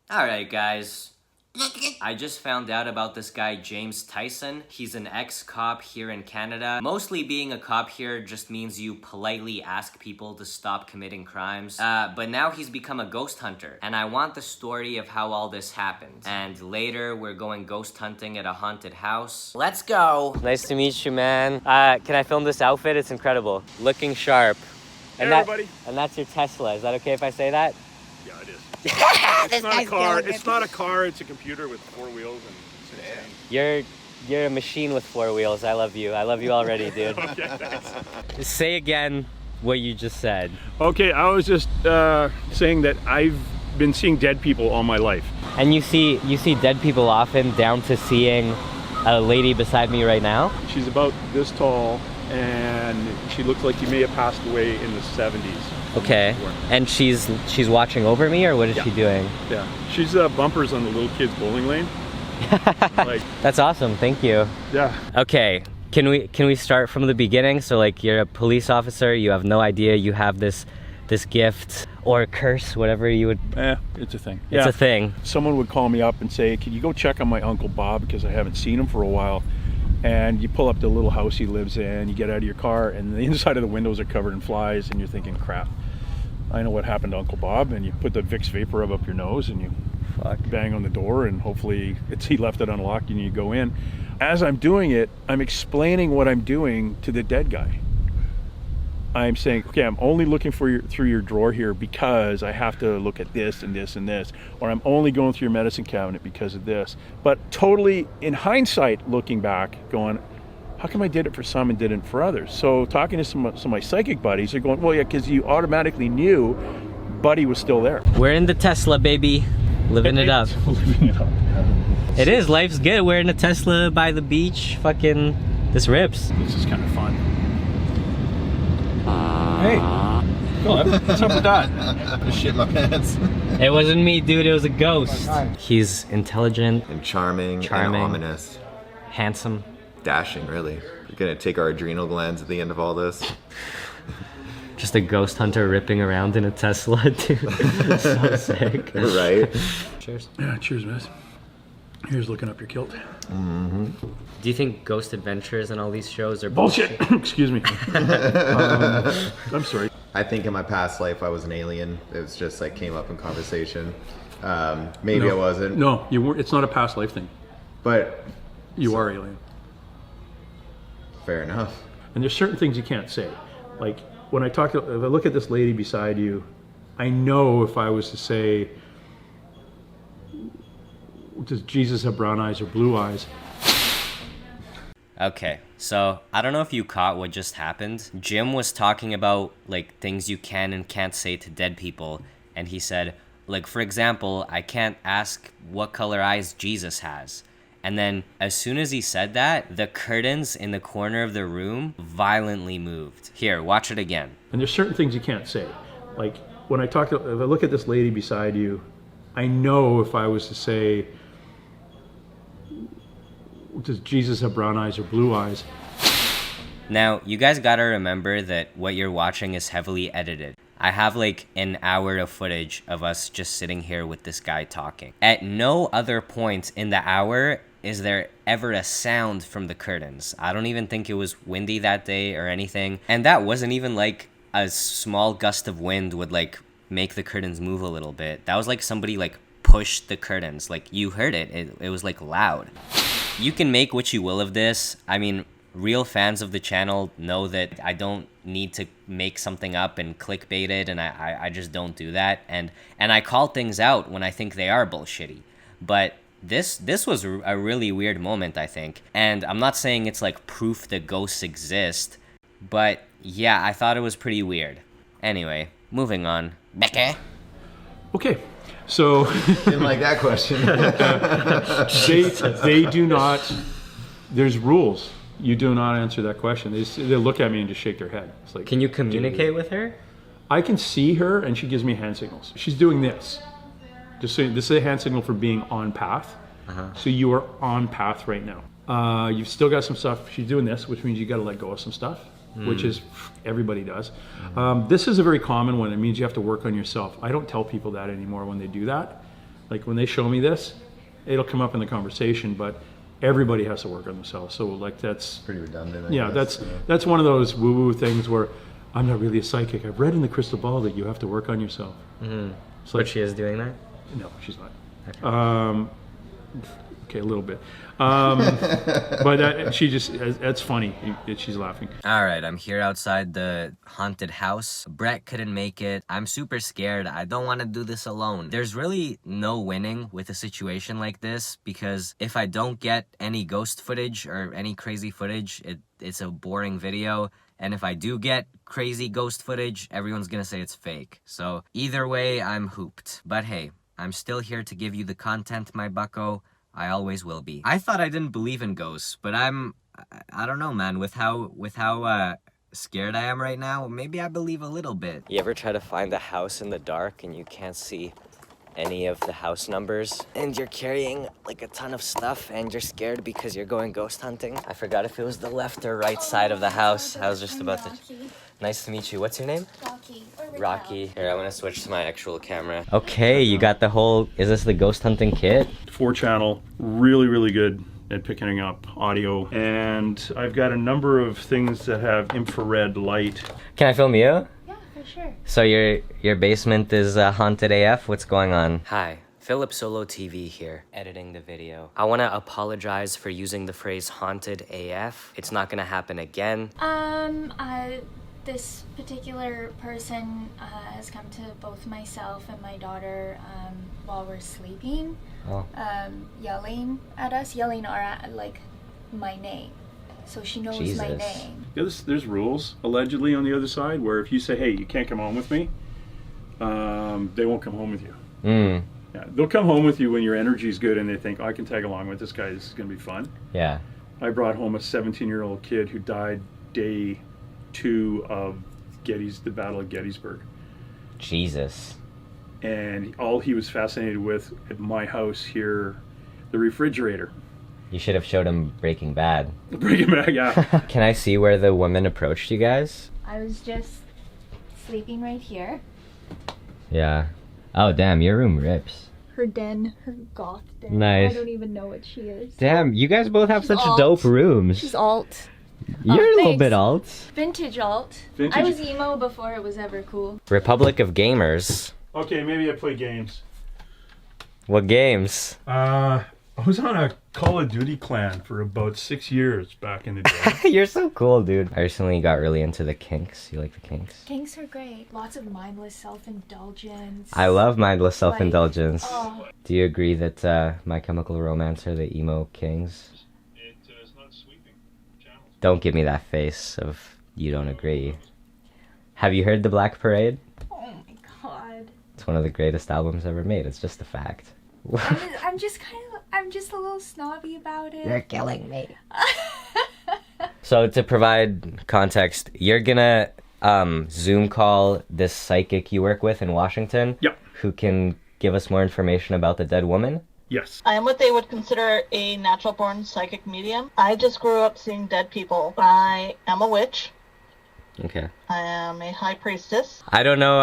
Alright, guys. I just found out about this guy, James Tyson. He's an ex-cop here in Canada. Mostly being a cop here just means you politely ask people to stop committing crimes. But now he's become a ghost hunter. And I want the story of how all this happened. And later, we're going ghost hunting at a haunted house. Let's go! Nice to meet you, man. Can I film this outfit? It's incredible. Looking sharp. And hey, everybody. And that's your Tesla. Is that okay if I say that? Yeah, it is. It's not a car. It's not a car. It's a computer with 4 wheels, and it's insane. You're a machine with 4 wheels. I love you. I love you already, dude. Okay, thanks. Say again what you just said. Okay, I was just saying that I've been seeing dead people all my life. And you see dead people often, down to seeing a lady beside me right now. She's about this tall, and she looks like she may have passed away in the 70s. Okay, and she's watching over me, or what is she doing? Yeah, she's bumpers on the little kids bowling lane. That's awesome, thank you. Yeah. Okay, can we start from the beginning? So like, you're a police officer, you have no idea you have this gift or curse, whatever you would. It's a thing. It's a thing. Someone would call me up and say, "Can you go check on my Uncle Bob, because I haven't seen him for a while?" And you pull up the little house he lives in, you get out of your car, and the inside of the windows are covered in flies, and you're thinking, crap, I know what happened to Uncle Bob. And you put the Vicks vapor rub up your nose, and you bang on the door, and hopefully he left it unlocked, and you go in. As I'm doing it, I'm explaining what I'm doing to the dead guy. I'm saying, okay, I'm only looking through your drawer here because I have to look at this and this and this, or I'm only going through your medicine cabinet because of this. But totally in hindsight, looking back, going, how come I did it for some and didn't for others? So talking to some of my psychic buddies, they're going, well, yeah, because you automatically knew Buddy was still there. We're in the Tesla, baby. Living it up. Living it up. It is, life's good. We're in a Tesla by the beach. Fucking, this rips. This is kind of fun. Hey, what's up with that? I shit my pants. It wasn't me, dude. It was a ghost. He's intelligent And charming, and ominous. Handsome. Dashing, really. You're gonna take our adrenal glands at the end of all this. Just a ghost hunter ripping around in a Tesla, dude. So sick. Right? Cheers. Yeah, cheers, miss. Here's looking up your kilt. Mm-hmm. Do you think Ghost Adventures and all these shows are bullshit? Excuse me. I'm sorry. I think in my past life I was an alien. It was just like came up in conversation. Maybe I wasn't. No, you weren't. It's not a past life thing. But you are alien. Fair enough. And there's certain things you can't say. Like when if I look at this lady beside you, I know if I was to say, does Jesus have brown eyes or blue eyes? Okay, so I don't know if you caught what just happened. Jim was talking about like things you can and can't say to dead people, and he said, like, for example, I can't ask what color eyes Jesus has. And then as soon as he said that, the curtains in the corner of the room violently moved. Here, watch it again. And there's certain things you can't say. Like when if I look at this lady beside you, I know if I was to say, does Jesus have brown eyes or blue eyes? Now, you guys gotta remember that what you're watching is heavily edited. I have like an hour of footage of us just sitting here with this guy talking. At no other point in the hour is there ever a sound from the curtains. I don't even think it was windy that day or anything. And that wasn't even like a small gust of wind would like make the curtains move a little bit. That was like somebody like pushed the curtains. Like you heard it. It was like loud. You can make what you will of this. I mean, real fans of the channel know that I don't need to make something up and clickbait it, and I just don't do that. And I call things out when I think they are bullshitty. But this was a really weird moment, I think. And I'm not saying it's like proof that ghosts exist, but yeah, I thought it was pretty weird. Anyway, moving on. Becca. Okay. So didn't like that question. they do not. There's rules. You do not answer that question. They look at me and just shake their head. It's like, can you communicate with her? I can see her and she gives me hand signals. She's doing this. Just so this is a hand signal for being on path. So you are on path right now. You've still got some stuff. She's doing this, which means you got to let go of some stuff. Which is everybody does. This is a very common one. It means you have to work on yourself. I don't tell people that anymore when they do that. Like when they show me this, it'll come up in the conversation, but everybody has to work on themselves. So like that's Pretty redundant. yeah, that's one of those woo-woo things where I'm not really a psychic. I've read in the crystal ball that you have to work on yourself. Mm-hmm. So But she is doing that? no, she's not. Okay, a little bit. But she just, that's funny. She's laughing. All right, I'm here outside the haunted house. Brett couldn't make it. I'm super scared. I don't want to do this alone. There's really no winning with a situation like this because if I don't get any ghost footage or any crazy footage, it's a boring video. And if I do get crazy ghost footage, everyone's gonna say it's fake. So either way, I'm hooped. But hey, I'm still here to give you the content, my bucko. I always will be. I thought I didn't believe in ghosts, but I don't know, man. With how scared I am right now, maybe I believe a little bit. You ever try to find a house in the dark and you can't see any of the house numbers and you're carrying like a ton of stuff and you're scared because you're going ghost hunting? I forgot if it was the left or right side of the house. I was just about to... Nice to meet you. What's your name? Rocky. Here, I'm gonna switch to my actual camera. Okay, you got the whole... Is this the ghost hunting kit? 4-channel, really, really good at picking up audio. And I've got a number of things that have infrared light. Can I film you? Sure. So your basement is haunted AF? What's going on? Hi, Philip Solo TV here, editing the video. I want to apologize for using the phrase haunted AF. It's not gonna happen again. This particular person has come to both myself and my daughter while we're sleeping, yelling at us, like my name. So she knows Jesus. my name. There's rules, allegedly, on the other side, where if you say, hey, you can't come home with me, they won't come home with you. Mm. Yeah, they'll come home with you when your energy's good and they think, oh, I can tag along with this guy, this is going to be fun. Yeah. I brought home a 17-year-old kid who died day 2 of the Battle of Gettysburg. Jesus. And all he was fascinated with at my house here, the refrigerator. You should have showed him Breaking Bad. Breaking Bad, yeah. Can I see where the woman approached you guys? I was just sleeping right here. Yeah. Oh, damn, your room rips. Her den, her goth den. Nice. I don't even know what she is. Damn, you guys both have She's such alt. dope rooms. She's alt. You're a little thanks. bit alt. Vintage alt. Vintage. I was emo before it was ever cool. Republic of Gamers. Okay, maybe I play games. What games? I was on a Call of Duty clan for about 6 years back in the day. You're so cool, dude. I recently got really into the kinks. You like the kinks? Kinks are great. Lots of mindless self-indulgence. I love mindless self-indulgence. Oh. Do you agree that My Chemical Romance are the emo kings? It's not sweeping channels. Don't give me that face of you don't agree. Have you heard The Black Parade? Oh my god. It's one of the greatest albums ever made. It's just a fact. I'm just a little snobby about it. You're killing me. So to provide context, you're gonna Zoom call this psychic you work with in Washington. Yep. Who can give us more information about the dead woman? Yes. I am what they would consider a natural-born psychic medium. I just grew up seeing dead people. I am a witch. Okay. I am a high priestess. I don't know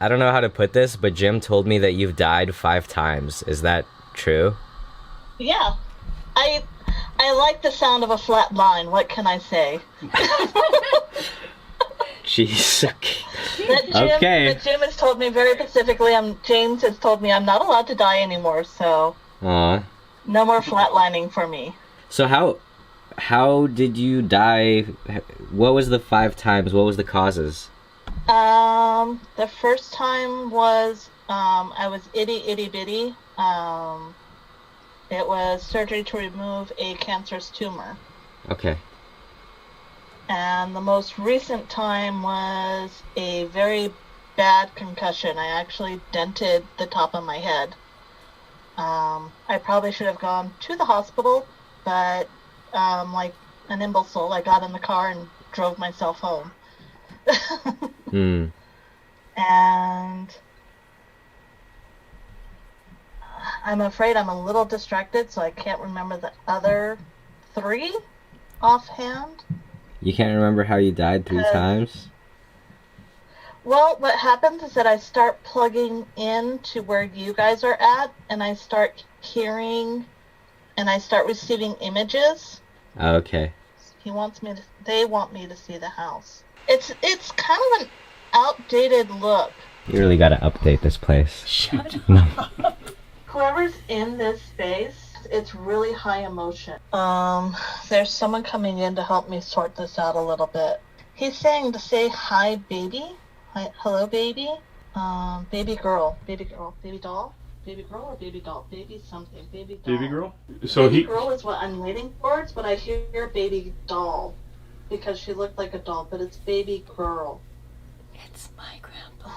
how to put this, but Jim told me that you've died 5 times. Is that true? Yeah. I like the sound of a flat line. What can I say? Jeez. That Jim has told me very specifically. James has told me I'm not allowed to die anymore. So. Aw. No more flatlining for me. So how did you die? What was the 5 times? What was the causes? The first time was I was itty bitty. It was surgery to remove a cancerous tumor. Okay. And the most recent time was a very bad concussion. I actually dented the top of my head. I probably should have gone to the hospital, but like an imbecile, I got in the car and drove myself home. And I'm afraid I'm a little distracted, so I can't remember the other 3 offhand. You can't remember how you died 3 times? Well, what happens is that I start plugging in to where you guys are at, and I start hearing, and I start receiving images. Okay. They want me to see the house. It's kind of an outdated look. You really gotta update this place. Shut up. No. Whoever's in this space, it's really high emotion. There's someone coming in to help me sort this out a little bit. He's saying to say hi, baby. Hi, hello, baby. Baby girl, baby doll, baby girl or baby doll, baby something, baby doll. Baby girl? So baby girl is what I'm waiting for, but I hear baby doll because she looked like a doll, but it's baby girl. It's my grandpa.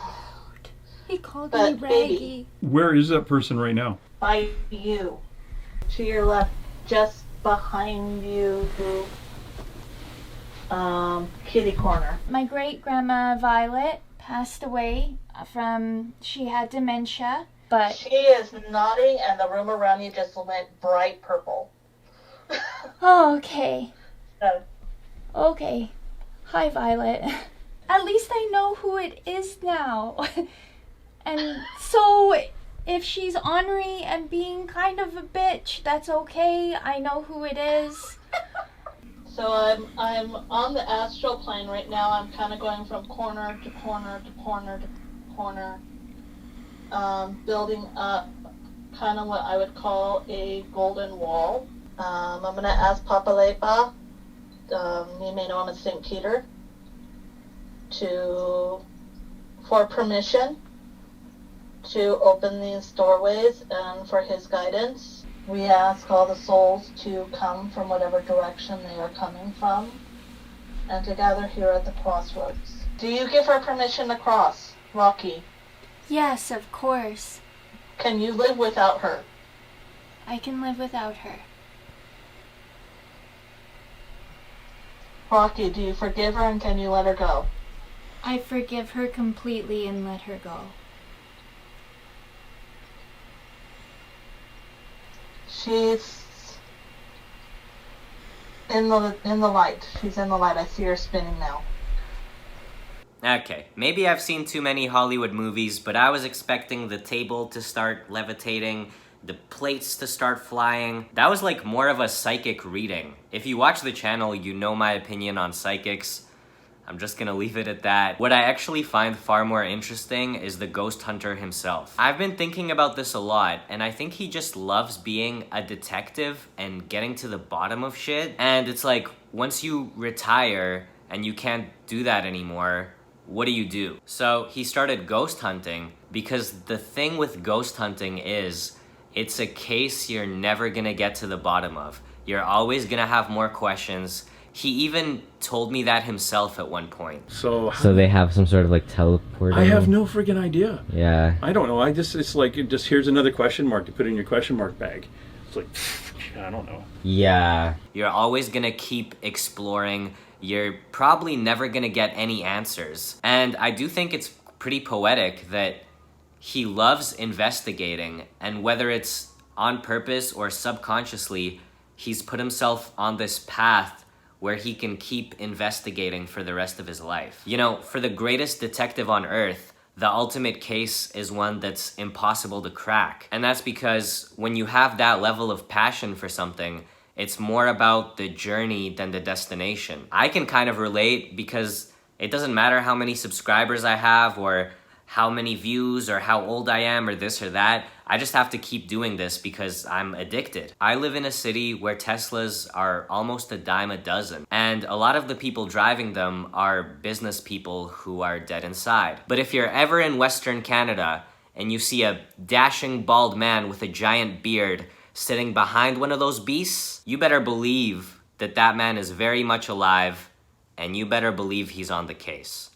He called But me Raggy. baby. Where is that person right now? By you. To your left, just behind you, kitty corner. My great grandma Violet passed away she had dementia, but She is nodding, and the room around you just went bright purple. oh, okay. So, Okay. Hi, Violet. At least I know who it is now. And so, if she's ornery and being kind of a bitch, that's okay. I know who it is. so I'm on the astral plane right now. I'm kind of going from corner to corner to corner to corner, building up kind of what I would call a golden wall. I'm going to ask Papa Lepa, you may know him as St. Peter, for permission to open these doorways and for his guidance. We ask all the souls to come from whatever direction they are coming from and to gather here at the crossroads. Do you give her permission to cross, Rocky? Yes, of course. Can you live without her? I can live without her. Rocky, do you forgive her and can you let her go? I forgive her completely and let her go. She's in the light. She's in the light. I see her spinning now. Okay, maybe I've seen too many Hollywood movies, but I was expecting the table to start levitating, the plates to start flying. That was like more of a psychic reading. If you watch the channel, you know my opinion on psychics. I'm just gonna leave it at that. What I actually find far more interesting is the ghost hunter himself. I've been thinking about this a lot, and I think he just loves being a detective and getting to the bottom of shit. And it's like, once you retire and you can't do that anymore, what do? So he started ghost hunting because the thing with ghost hunting is it's a case you're never gonna get to the bottom of. You're always gonna have more questions. He even told me that himself at one point. So they have some sort of like teleporting? I have no friggin' idea. Yeah. I don't know. It's like, here's another question mark to put in your question mark bag. It's like, I don't know. Yeah. You're always gonna keep exploring. You're probably never gonna get any answers. And I do think it's pretty poetic that he loves investigating, and whether it's on purpose or subconsciously, he's put himself on this path where he can keep investigating for the rest of his life. You know, for the greatest detective on earth, the ultimate case is one that's impossible to crack. And that's because when you have that level of passion for something, it's more about the journey than the destination. I can kind of relate because it doesn't matter how many subscribers I have or how many views or how old I am or this or that. I just have to keep doing this because I'm addicted. I live in a city where Teslas are almost a dime a dozen, and a lot of the people driving them are business people who are dead inside. But if you're ever in Western Canada and you see a dashing bald man with a giant beard sitting behind one of those beasts, you better believe that that man is very much alive, and you better believe he's on the case.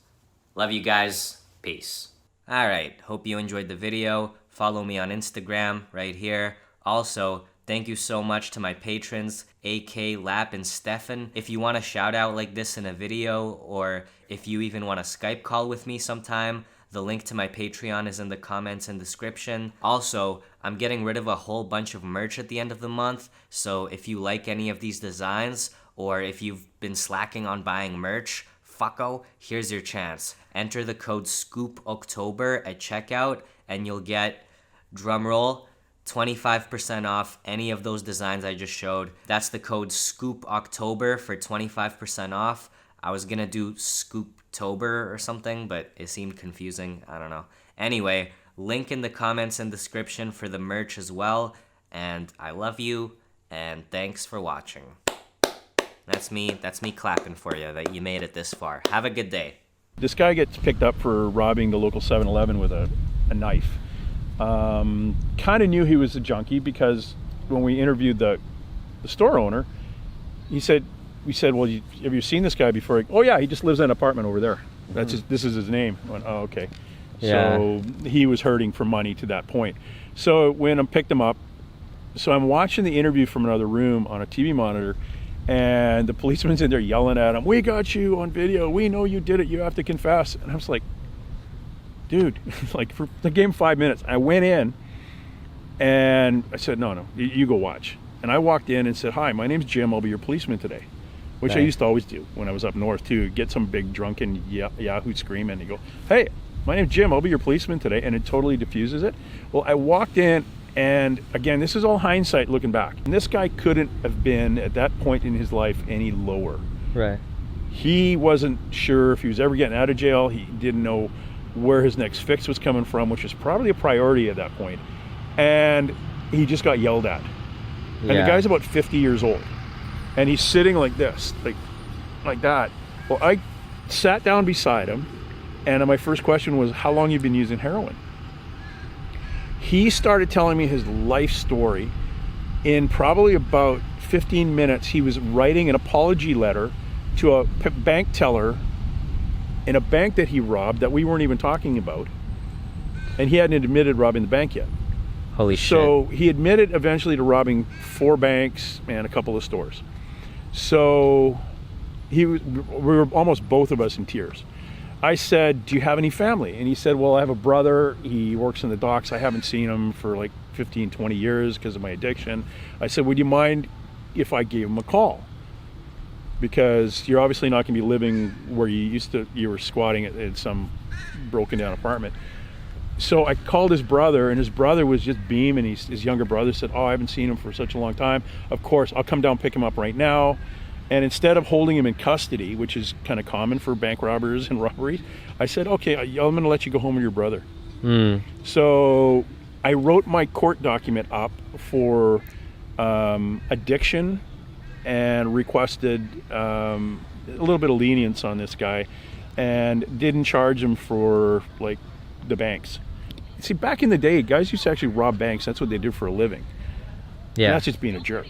Love you guys. Peace. Alright, hope you enjoyed the video. Follow me on Instagram right here. Also, thank you so much to my patrons, AK, Lap, and Stefan. If you want a shout out like this in a video, or if you even want a Skype call with me sometime, the link to my Patreon is in the comments and description. Also, I'm getting rid of a whole bunch of merch at the end of the month, so if you like any of these designs, or if you've been slacking on buying merch, fucko, here's your chance. Enter the code SCOOPOctober at checkout, and you'll get, drumroll, 25% off any of those designs I just showed. That's the code SCOOPOctober for 25% off. I was gonna do Scooptober or something, but it seemed confusing. I don't know. Anyway, link in the comments and description for the merch as well. And I love you, and thanks for watching. That's me clapping for you that you made it this far. Have a good day. This guy gets picked up for robbing the local 7-Eleven with a knife. Kind of knew he was a junkie because when we interviewed the store owner, we said, well, have you seen this guy before? Oh yeah, he just lives in an apartment over there. This is his name. I went, oh, okay. Yeah. So he was hurting for money to that point. So when I picked him up, so I'm watching the interview from another room on a TV monitor, and the policeman's in there yelling at him, "We got you on video. We know you did it. You have to confess." And I was like, dude, like for the game 5 minutes, I went in and I said, no, you go watch. And I walked in and said, "Hi, my name's Jim. I'll be your policeman today." Which I used to always do when I was up north too. Get some big drunken Yahoo screaming and go, "Hey, my name's Jim. I'll be your policeman today." And it totally diffuses it. Well, I walked in, and again, this is all hindsight looking back. And this guy couldn't have been at that point in his life any lower. Right. He wasn't sure if he was ever getting out of jail. He didn't know where his next fix was coming from, which was probably a priority at that point. And he just got yelled at. And the guy's about 50 years old. And he's sitting like this, like that. Well, I sat down beside him, and my first question was, "How long you been using heroin?" He started telling me his life story. In probably about 15 minutes, he was writing an apology letter to a bank teller in a bank that he robbed that we weren't even talking about. And he hadn't admitted robbing the bank yet. Holy shit. So he admitted eventually to robbing 4 banks and a couple of stores. So we were almost both of us in tears. I said, "Do you have any family?" And he said, "Well, I have a brother. He works in the docks. I haven't seen him for like 15, 20 years because of my addiction." I said, "Would you mind if I gave him a call? Because you're obviously not going to be living where you were squatting at some broken down apartment." So I called his brother, and his brother was just beaming. His younger brother said, "Oh, I haven't seen him for such a long time. Of course, I'll come down, pick him up right now." And instead of holding him in custody, which is kind of common for bank robbers and robberies, I said, "Okay, I'm going to let you go home with your brother." So I wrote my court document up for addiction and requested a little bit of lenience on this guy, and didn't charge him for like the banks. See, back in the day, guys used to actually rob banks. That's what they did for a living. Yeah. And that's just being a jerk.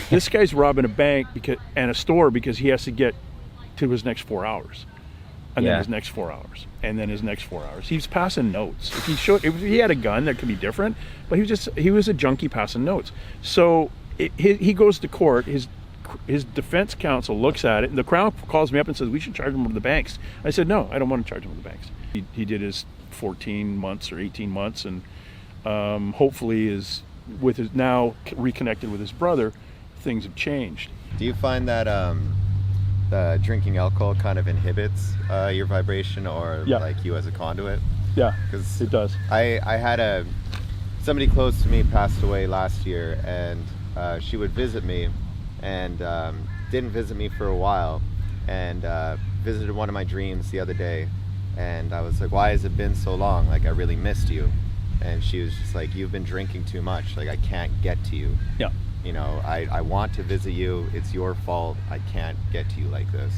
This guy's robbing a bank and a store because he has to get to his next 4 hours. And then his next 4 hours. And then his next 4 hours. He was passing notes. If he had a gun, that could be different. But he was a junkie passing notes. So he goes to court. His defense counsel looks at it, and the Crown calls me up and says, "We should charge him with the banks." I said, "No, I don't want to charge him with the banks." He did his 14 months or 18 months, and hopefully is now reconnected with his brother. Things have changed. Do you find that drinking alcohol kind of inhibits your vibration, or like you as a conduit? Yeah, because it does. I had somebody close to me passed away last year, and she would visit me, and didn't visit me for a while, and visited one of my dreams the other day. And I was like, "Why has it been so long? Like, I really missed you." And she was just like, "You've been drinking too much. Like, I can't get to you. Yeah. You know, I want to visit you. It's your fault. I can't get to you like this."